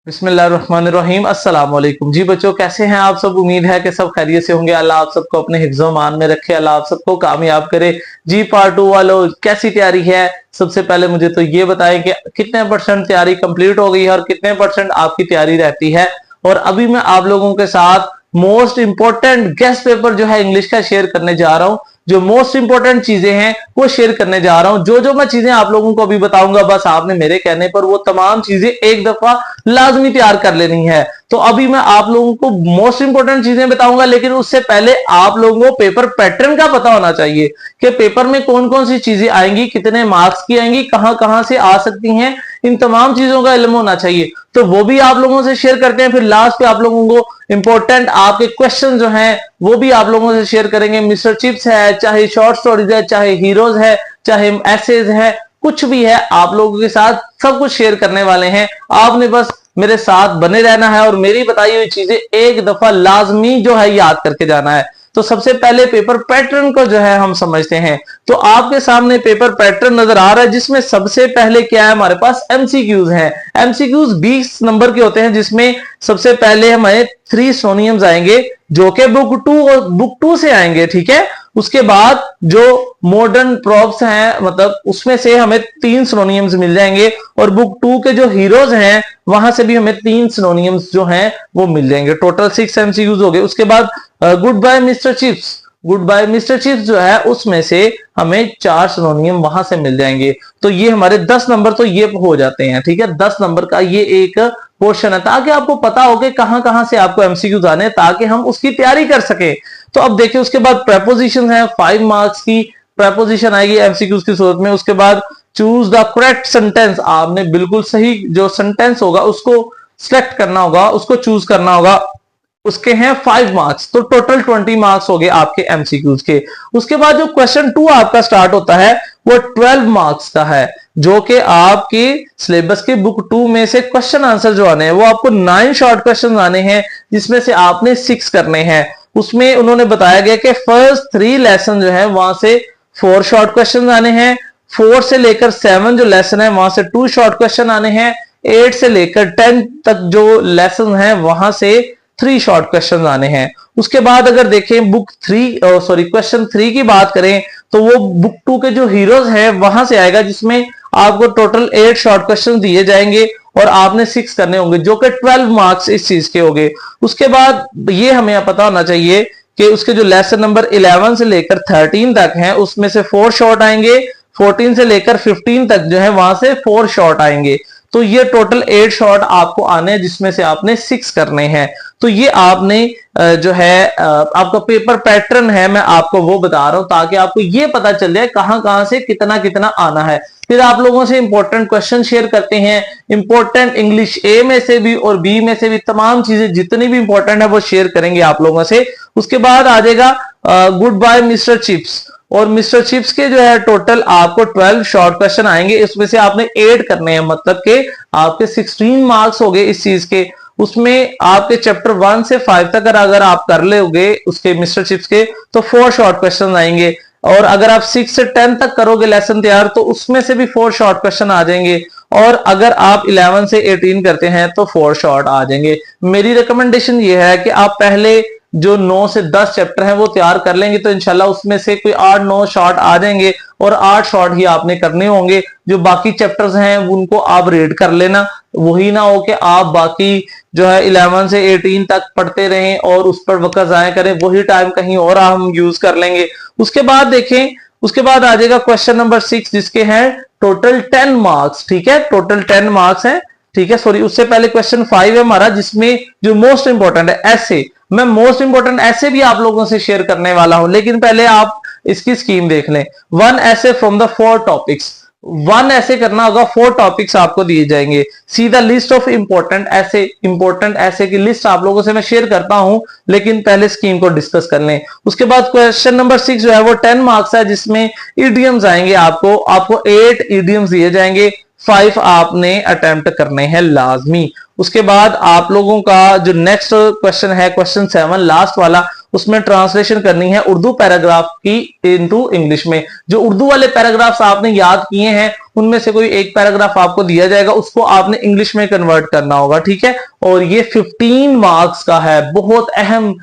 बिस्मिल्लाहिर्रहमानिर्रहीम। अस्सलाम वालेकुम। जी बच्चों, कैसे हैं आप सब? उम्मीद है कि सब खैरियत से होंगे। अल्लाह आप सबको अपने हिफ्ज़ो मान में रखे, अल्लाह आप सबको कामयाब करे। जी पार्ट 2 वालों, कैसी तैयारी है? सबसे पहले मुझे तो ये बताएं कि कितने परसेंट तैयारी कंप्लीट हो गई है और कितने परसेंट आपकी तैयारी रहती है। और अभी मैं आप लोगों के साथ मोस्ट इंपॉर्टेंट गेस्ट पेपर जो है इंग्लिश का शेयर करने जा रहा हूं। जो मोस्ट इंपॉर्टेंट चीजें हैं वो शेयर करने जा रहा हूं। जो जो मैं चीजें आप लोगों को अभी बताऊंगा, बस आपने मेरे कहने पर वो तमाम चीजें एक दफा लाजमी तैयार कर लेनी है। तो अभी मैं आप लोगों को मोस्ट इंपॉर्टेंट चीजें बताऊंगा, लेकिन उससे पहले आप लोगों को पेपर पैटर्न का पता होना चाहिए कि पेपर में कौन कौन सी चीजें आएंगी, कितने मार्क्स की आएंगी, कहां कहां से आ सकती हैं। इन तमाम चीजों का इल्म होना चाहिए। तो वो भी आप लोगों से शेयर करते हैं। फिर लास्ट पे आप लोगों को इंपॉर्टेंट आपके क्वेश्चन जो हैं वो भी आप लोगों से शेयर करेंगे। मिस्टर चिप्स है, चाहे शॉर्ट स्टोरीज है, चाहे हीरोज है, चाहे एसेज है, कुछ भी है, आप लोगों के साथ सब कुछ शेयर करने वाले हैं। आपने बस मेरे साथ बने रहना है और मेरी बताई हुई चीजें एक दफा लाजमी जो है याद करके जाना है। तो सबसे पहले पेपर पैटर्न को जो है हम समझते हैं। तो आपके सामने पेपर पैटर्न नजर आ रहा है, जिसमें सबसे पहले क्या है, हमारे पास एमसीक्यूज हैं। एमसीक्यूज 20 नंबर के होते हैं, जिसमें सबसे पहले हमें 3 सिनोनिम्स आएंगे जो कि बुक टू से आएंगे। ठीक है। उसके बाद जो मॉडर्न प्रॉप्स हैं, मतलब उसमें से हमें 3 सिनोनिम्स मिल जाएंगे और बुक 2 के जो हीरोज हैं वहां से भी हमें 3 सिनोनिम्स जो हैं वो मिल जाएंगे। टोटल 6 एमसीक्यूज हो गए। उसके बाद goodbye mister Chips, goodbye mister Chips जो है उसमें से हमें 4 सिनोनियम वहां से मिल जाएंगे। तो ये हमारे 10 नंबर तो ये हो जाते हैं। ठीक है। 10 नंबर का ये एक पोर्शन है, ताकि आपको पता हो कि कहां कहां से आपको एमसीक्यूज आने, ताकि हम उसकी तैयारी कर सके। तो अब देखिए, उसके बाद प्रेपोजिशन है, 5 मार्क्स की प्रेपोजिशन आएगी एमसीक्यूज की सूरत में। उसके बाद चूज द करेक्ट सेंटेंस, आपने बिल्कुल सही जो सेंटेंस होगा उसको सिलेक्ट करना होगा, उसको चूज करना होगा। उसके हैं 5 मार्क्स, तो टोटल 20 मार्क्स हो गए आपके एमसीक्यूज के। उसके बाद जो क्वेश्चन 2 आपका स्टार्ट होता है वो 12 मार्क्स का है, जो कि आपके सिलेबस के बुक 2 में से क्वेश्चन आंसर जो आने हैं वो आपको 9 शॉर्ट क्वेश्चन आने हैं, जिसमें से आपने 6 करने हैं। उसमें उन्होंने बताया गया कि फर्स्ट 3 लेसन जो है वहां से 4 शॉर्ट क्वेश्चन आने हैं। 4 से लेकर 7 जो लेसन है वहां से 2 शॉर्ट क्वेश्चन आने हैं। 8 से लेकर 10 तक जो लेसन है वहां से 3 शॉर्ट क्वेश्चन आने हैं। उसके बाद अगर देखें बुक 3 सॉरी क्वेश्चन 3 की बात करें, तो वो बुक 2 के जो हीरोज हैं वहां से आएगा, जिसमें आपको टोटल 8 शॉर्ट क्वेश्चन दिए जाएंगे और आपने 6 करने होंगे, जो कि 12 मार्क्स इस चीज के होंगे। उसके बाद ये हमें पता होना चाहिए कि उसके जो लेसन नंबर 11 से लेकर 13 तक हैं उसमें से 4 शॉर्ट आएंगे। 14 से लेकर 15 तक जो है वहां से 4 शॉर्ट आएंगे। तो ये टोटल 8 शॉट आपको आने हैं, जिसमें से आपने 6 करने हैं। तो ये आपने जो है आपका पेपर पैटर्न है, मैं आपको वो बता रहा हूं ताकि आपको ये पता चल जाए कहां कहां से कितना कितना आना है। फिर आप लोगों से इंपॉर्टेंट क्वेश्चन शेयर करते हैं, इंपॉर्टेंट इंग्लिश ए में से भी और बी में से भी तमाम चीजें जितनी भी इंपॉर्टेंट है वो शेयर करेंगे आप लोगों से। उसके बाद आ जाएगा गुड बाय मिस्टर चिप्स, और मिस्टर चिप्स के जो है टोटल आपको 12 शॉर्ट क्वेश्चन आएंगे, इसमें से आपने 8 करने हैं, मतलब के आपके 16 मार्क्स हो गए इस चीज के। उसमें आपके चैप्टर 1 से 5 तक अगर आप कर लोगे उसके मिस्टर चिप्स के, तो 4 शॉर्ट क्वेश्चन आएंगे। और अगर आप 6 से 10 तक करोगे लेसन तैयार, तो उसमें से भी 4 शॉर्ट क्वेश्चन आ जाएंगे। और अगर आप 11 से 18 करते हैं तो 4 शॉर्ट आ जाएंगे। मेरी रिकमेंडेशन ये है कि आप पहले जो 9 से 10 चैप्टर हैं वो तैयार कर लेंगे, तो इंशाल्लाह उसमें से कोई 8-9 शॉर्ट आ जाएंगे और 8 शॉर्ट ही आपने करने होंगे। जो बाकी चैप्टर्स हैं उनको आप रीड कर लेना। वही ना हो कि आप बाकी जो है 11 से 18 तक पढ़ते रहें और उस पर वक्त जाया करें, वही टाइम कहीं और हम यूज कर लेंगे। उसके बाद देखें, उसके बाद आ जाएगा क्वेश्चन नंबर 6, जिसके हैं टोटल 10 मार्क्स। ठीक है, टोटल 10 मार्क्स है। ठीक है, सॉरी, उससे पहले क्वेश्चन 5 है हमारा, जिसमें जो मोस्ट इंपॉर्टेंट है ऐसे। मैं मोस्ट इंपॉर्टेंट ऐसे भी आप लोगों से शेयर करने वाला हूं, लेकिन पहले आप इसकी स्कीम देख लें। 1 ऐसे फ्रॉम द 4 टॉपिक्स, 1 ऐसे करना होगा, 4 टॉपिक्स आपको दिए जाएंगे। See the list of important ऐसे की लिस्ट आप लोगों से मैं शेयर करता हूं, लेकिन पहले स्कीम को डिस्कस कर लें। उसके बाद क्वेश्चन नंबर 6 जो है वो 10 मार्क्स है, जिसमें इडियम्स आएंगे। आपको 8 इडियम्स दिए जाएंगे, 5 आपने अटेम्प्ट करने हैं लाजमी। उसके बाद आप लोगों का जो नेक्स्ट क्वेश्चन है, क्वेश्चन 7 लास्ट वाला, उसमें ट्रांसलेशन करनी है उर्दू पैराग्राफ की इनटू इंग्लिश में। जो उर्दू वाले पैराग्राफ्स आपने याद किए हैं उनमें से कोई एक पैराग्राफ आपको दिया जाएगा, उसको आपने इंग्लिश में कन्वर्ट करना होगा, ठीक है। और ये 15 मार्क्स का है, बहुत अहम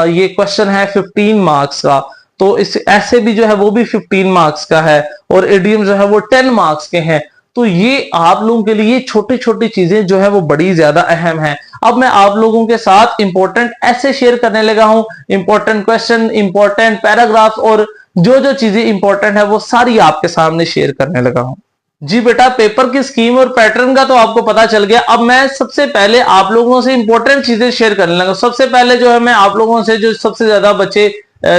ये क्वेश्चन है 15 मार्क्स का। तो इस ऐसे भी जो है वो भी 15 मार्क्स का है, और इडियम जो है वो 10 मार्क्स के हैं। तो ये आप लोगों के लिए छोटी छोटी चीजें जो है वो बड़ी ज्यादा अहम है। अब मैं आप लोगों के साथ इंपॉर्टेंट ऐसे शेयर करने लगा हूं, इंपॉर्टेंट क्वेश्चन, इंपॉर्टेंट पैराग्राफ, और जो जो चीजें इंपॉर्टेंट है वो सारी आपके सामने शेयर करने लगा हूं। जी बेटा, पेपर की स्कीम और पैटर्न का तो आपको पता चल गया। अब मैं सबसे पहले आप लोगों से इंपॉर्टेंट चीजें शेयर करने लगा। सबसे पहले जो है मैं आप लोगों से जो सबसे ज्यादा बच्चे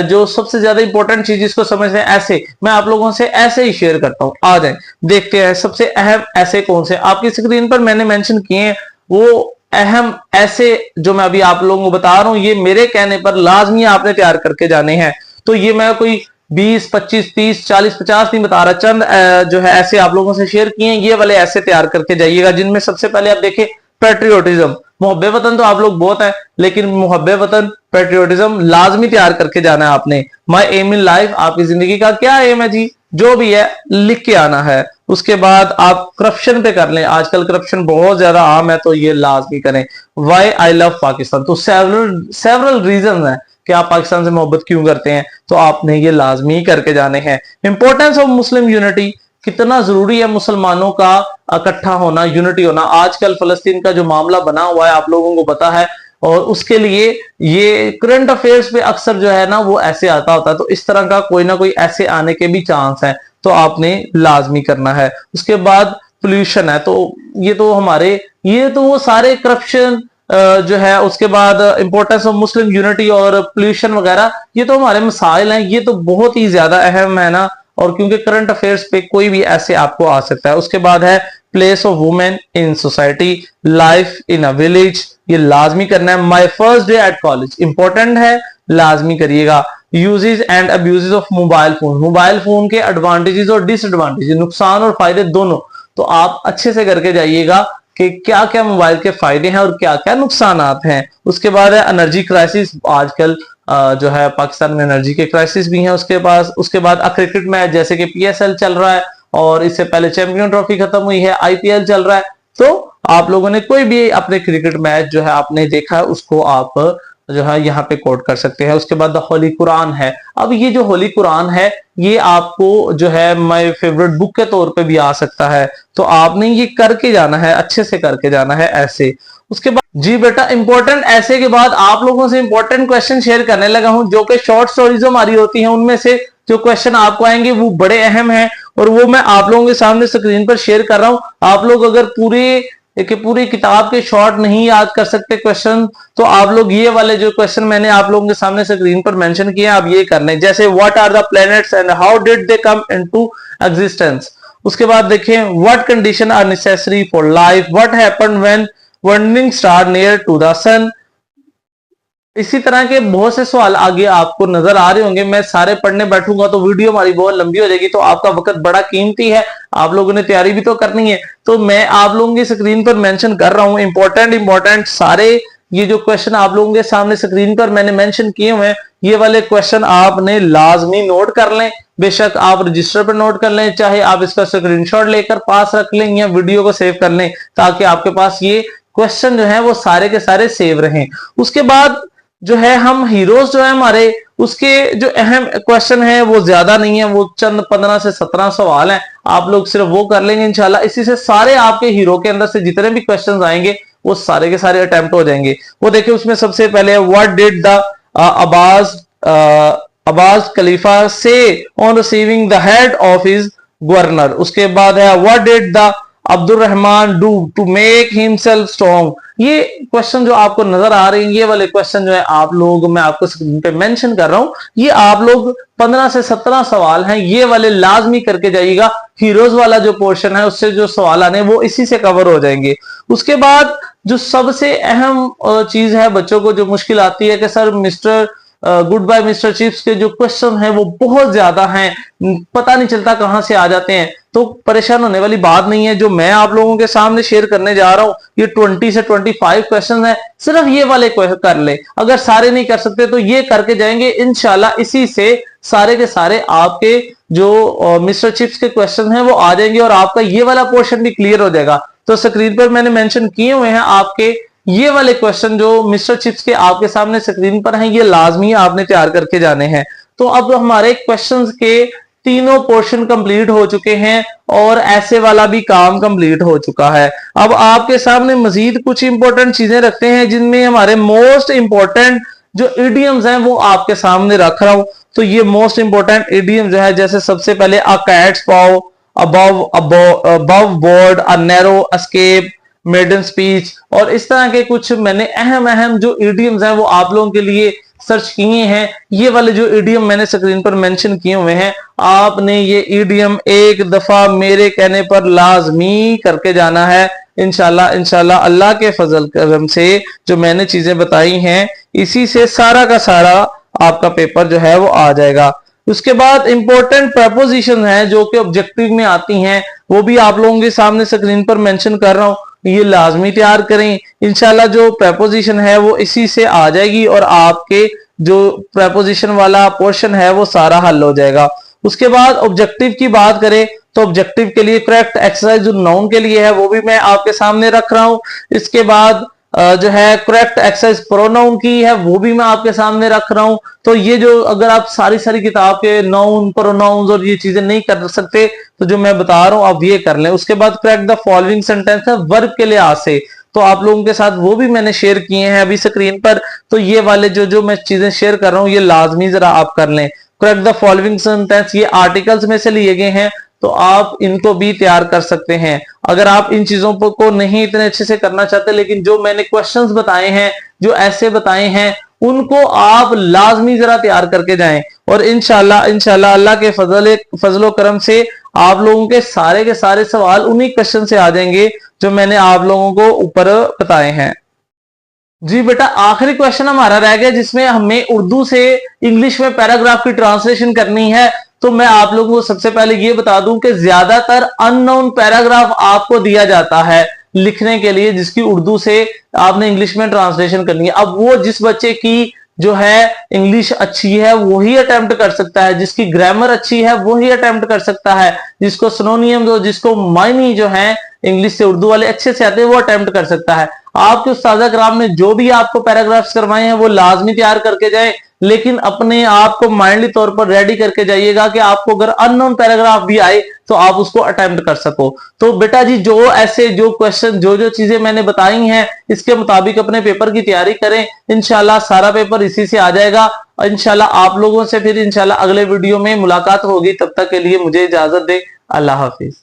जो सबसे ज्यादा इंपॉर्टेंट चीज इसको समझते हैं ऐसे, मैं आप लोगों से ऐसे ही शेयर करता हूं। आ जाए देखते हैं सबसे अहम ऐसे कौन से आपकी स्क्रीन पर मैंने मेंशन किए हैं। वो अहम ऐसे जो मैं अभी आप लोगों को बता रहा हूं, ये मेरे कहने पर लाजमी आपने तैयार करके जाने हैं। तो ये मैं कोई 20, 25, 30, 40, 50 नहीं बता रहा, चंद जो है ऐसे आप लोगों से शेयर किए हैं, ये वाले ऐसे तैयार करके जाइएगा। जिनमें सबसे पहले आप देखें पेट्रियोटिज्म, मुहब्बे वतन तो आप लोग बहुत हैं, लेकिन मुहब्बे वतन पेट्रियोटिज्म लाजमी तैयार करके जाना है आपने। माई एम इन लाइफ, आपकी जिंदगी का क्या एम है जी, जो भी है लिख के आना है। उसके बाद आप करप्शन पे कर लें, आजकल करप्शन बहुत ज्यादा आम है, तो ये लाजमी करें। वाई आई लव पाकिस्तान, तो सेवरल रीजन है कि आप पाकिस्तान से मोहब्बत क्यों करते हैं, तो आपने ये लाजमी करके जाने हैं। इंपॉर्टेंस ऑफ मुस्लिम यूनिटी, कितना जरूरी है मुसलमानों का इकट्ठा होना, यूनिटी होना। आजकल फलस्तीन का जो मामला बना हुआ है आप लोगों को पता है, और उसके लिए ये करंट अफेयर्स पे अक्सर जो है ना वो ऐसे आता होता है, तो इस तरह का कोई ना कोई ऐसे आने के भी चांस है, तो आपने लाजमी करना है। उसके बाद पोल्यूशन है, तो ये तो हमारे ये तो वो सारे करप्शन जो है, उसके बाद इंपॉर्टेंस ऑफ मुस्लिम यूनिटी और पोल्यूशन वगैरह, ये तो हमारे मसाइल हैं, ये तो बहुत ही ज्यादा अहम है ना। और क्योंकि करंट अफेयर्स पे कोई भी ऐसे आपको आ सकता है। उसके बाद है place of women in society, life in a village, ये लाजमी करना है। My first day at college, important है, लाजमी करिएगा। Uses and abuses of mobile phone, mobile phone के एडवांटेजेस और डिसएडवांटेजेस, नुकसान और फायदे दोनों, तो आप अच्छे से करके जाइएगा कि क्या क्या मोबाइल के फायदे हैं और क्या क्या नुकसान हैं। उसके बाद है एनर्जी क्राइसिस, आजकल जो है पाकिस्तान में एनर्जी के क्राइसिस भी हैं उसके पास। उसके बाद क्रिकेट मैच जैसे कि पीएसएल चल रहा है, और इससे पहले चैंपियन ट्रॉफी खत्म हुई है, आईपीएल चल रहा है। तो आप लोगों ने कोई भी अपने क्रिकेट मैच जो है आपने देखा है, उसको आप जो है यहाँ पे कोट कर सकते हैं। उसके बाद होली कुरान है। अब ये जो होली कुरान है, ये आपको जो है माय फेवरेट बुक के तौर पे भी आ सकता है, तो आपने ये करके जाना है, अच्छे से करके जाना है ऐसे। उसके बाद जी बेटा, इंपॉर्टेंट ऐसे के बाद आप लोगों से इंपॉर्टेंट क्वेश्चन शेयर करने लगा हूं, जो कि शॉर्ट स्टोरीज हमारी होती हैं, उनमें से जो क्वेश्चन आपको आएंगे वो बड़े अहम हैं, और वो मैं आप लोगों के सामने स्क्रीन पर शेयर कर रहा हूं। आप लोग अगर पूरी किताब के शॉर्ट नहीं याद कर सकते क्वेश्चन, तो आप लोग ये वाले जो क्वेश्चन मैंने आप लोगों के सामने स्क्रीन पर मेंशन किए आप ये कर लें। जैसे what are the planets and how did they come into existence. उसके बाद देखें what condition are necessary for life, what happened when wandering star near to the sun. इसी तरह के बहुत से सवाल आगे आपको नजर आ रहे होंगे। मैं सारे पढ़ने बैठूंगा तो वीडियो हमारी बहुत लंबी हो जाएगी, तो आपका वक्त बड़ा कीमती है, आप लोगों ने तैयारी भी तो करनी है। तो मैं आप लोगों की स्क्रीन पर मेंशन कर रहा हूं इंपॉर्टेंट सारे ये जो क्वेश्चन आप लोगों के सामने स्क्रीन पर मैंने मेंशन किए हुए हैं, ये वाले क्वेश्चन आपने लाजमी नोट कर लें। बेशक आप रजिस्टर पर नोट कर लें, चाहे आप इसका स्क्रीनशॉट लेकर पास रख लें या वीडियो को सेव कर लें, ताकि आपके पास ये क्वेश्चन जो है वो सारे के सारे सेव रहें। उसके बाद जो है हम हीरोज जो है हमारे, उसके जो अहम क्वेश्चन है वो ज्यादा नहीं है, वो चंद 15 से 17 सवाल हैं, आप लोग सिर्फ वो कर लेंगे इंशाल्लाह। इसी से सारे आपके हीरो के अंदर से जितने भी क्वेश्चंस आएंगे वो सारे के सारे अटेम्प्ट हो जाएंगे। वो देखिए उसमें सबसे पहले what did the Abbas Khalifa से on receiving the head of his governor. उसके बाद है what did the Abdul Rahman do to make himself strong. ये क्वेश्चन जो आपको नजर आ रहे हैं, ये वाले क्वेश्चन जो है आप लोग, मैं आपको स्क्रीन पे मेंशन कर रहा हूं, ये आप लोग 15 से 17 सवाल हैं, ये वाले लाजमी करके जाइएगा। हीरोज वाला जो पोर्शन है उससे जो सवाल आने वो इसी से कवर हो जाएंगे। उसके बाद जो सबसे अहम चीज है बच्चों को जो मुश्किल आती है कि sir mister goodbye mister Chips के जो क्वेश्चन हैं वो बहुत ज्यादा हैं, पता नहीं चलता कहां से आ जाते हैं। तो परेशान होने वाली बात नहीं है। जो मैं आप लोगों के सामने शेयर करने जा रहा हूं ये 20 से 25 क्वेश्चन है, सिर्फ ये वाले कर ले। अगर सारे नहीं कर सकते तो ये करके जाएंगे इंशाल्लाह, इसी से सारे के सारे आपके जो मिस्टर चिप्स के क्वेश्चन हैं वो आ जाएंगे और आपका ये वाला पोर्शन भी क्लियर हो जाएगा। तो स्क्रीन पर मैंने मेंशन किए हुए हैं आपके ये वाले क्वेश्चन जो मिस्टर चिप्स के आपके सामने स्क्रीन पर हैं, ये लाजमी आपने तैयार करके जाने हैं। तो अब हमारे क्वेश्चंस के तीनों पोर्शन कंप्लीट हो चुके हैं और ऐसे वाला भी काम कंप्लीट हो चुका है। अब आपके सामने मजीद कुछ इंपॉर्टेंट चीजें रखते हैं जिनमें हमारे मोस्ट इंपॉर्टेंट जो इडियम्स हैं वो आपके सामने रख रहा हूं। तो ये मोस्ट इंपॉर्टेंट इडियम जो है, जैसे सबसे पहले a cat's paw, above board, a narrow escape, maiden speech, और इस तरह के कुछ मैंने अहम जो इडियम्स हैं वो आप लोगों के लिए सर्च किए हैं। ये वाले जो इडियम मैंने स्क्रीन पर मेंशन किए हुए हैं, आपने ये इडियम एक दफा मेरे कहने पर लाजमी करके जाना है। इंशाल्लाह अल्लाह के फजल करम से जो मैंने चीजें बताई हैं इसी से सारा का सारा आपका पेपर जो है वो आ जाएगा। उसके बाद इंपॉर्टेंट प्रपोजिशन है जो कि ऑब्जेक्टिव में आती हैं, वो भी आप लोगों के सामने स्क्रीन पर मेंशन कर रहा हूं, ये लाजमी तैयार करें। इंशाल्लाह जो प्रपोजिशन है वो इसी से आ जाएगी और आपके जो प्रपोजिशन वाला पोर्शन है वो सारा हल हो जाएगा। उसके बाद ऑब्जेक्टिव की बात करें तो ऑब्जेक्टिव के लिए करेक्ट एक्सरसाइज जो नाउन के लिए है वो भी मैं आपके सामने रख रहा हूं। इसके बाद जो है करेक्ट एक्सरसाइज प्रोनाउन की है वो भी मैं आपके सामने रख रहा हूं। तो ये जो अगर आप सारी किताब के नाउन प्रोनाउंस और ये चीजें नहीं कर सकते तो जो मैं बता रहा हूं आप ये कर लें। उसके बाद करेक्ट द फॉलोइंग सेंटेंस है वर्ब के लिहाज से, तो आप लोगों के साथ वो भी मैंने शेयर किए हैं अभी स्क्रीन पर। तो ये वाले जो मैं चीजें शेयर कर रहा हूं ये लाजमी जरा आप कर लें। करेक्ट द फॉलोइंग सेंटेंस ये आर्टिकल्स में से लिए गए हैं तो आप इनको भी तैयार कर सकते हैं। अगर आप इन चीजों को नहीं इतने अच्छे से करना चाहते, लेकिन जो मैंने क्वेश्चंस बताए हैं, जो ऐसे बताए हैं, उनको आप लाजमी जरा तैयार करके जाएं और इंशाल्लाह अल्लाह के फजलो करम से आप लोगों के सारे सवाल उन्हीं क्वेश्चन से आ जाएंगे जो मैंने आप लोगों को ऊपर बताए हैं। जी बेटा, आखिरी क्वेश्चन हमारा रह गया जिसमें हमें उर्दू से इंग्लिश में पैराग्राफ की ट्रांसलेशन करनी है। तो मैं आप लोगों को सबसे पहले ये बता दूं कि ज्यादातर अननोन पैराग्राफ आपको दिया जाता है लिखने के लिए, जिसकी उर्दू से आपने इंग्लिश में ट्रांसलेशन करनी है। अब वो जिस बच्चे की जो है इंग्लिश अच्छी है वही अटेम्प्ट कर सकता है, जिसकी ग्रामर अच्छी है वही अटेम्प्ट कर सकता है, जिसको सिनोनियम जो जिसको मायनी जो है इंग्लिश से उर्दू वाले अच्छे से आते हैं वो अटेम्प्ट कर सकता है। आपके उस्ताद कराम ने जो भी आपको पैराग्राफ्स करवाए हैं वो लाजमी तैयार करके जाएं, लेकिन अपने आप को माइंडली तौर पर रेडी करके जाइएगा कि आपको अगर अननोन पैराग्राफ भी आए तो आप उसको अटेम्प्ट कर सको। तो बेटा जी जो ऐसे जो क्वेश्चन जो चीजें मैंने बताई हैं इसके मुताबिक अपने पेपर की तैयारी करें। इंशाल्लाह सारा पेपर इसी से आ जाएगा। इंशाल्लाह आप लोगों से फिर इंशाल्लाह अगले वीडियो में मुलाकात होगी। तब तक के लिए मुझे इजाजत दे। अल्लाह हाफिज।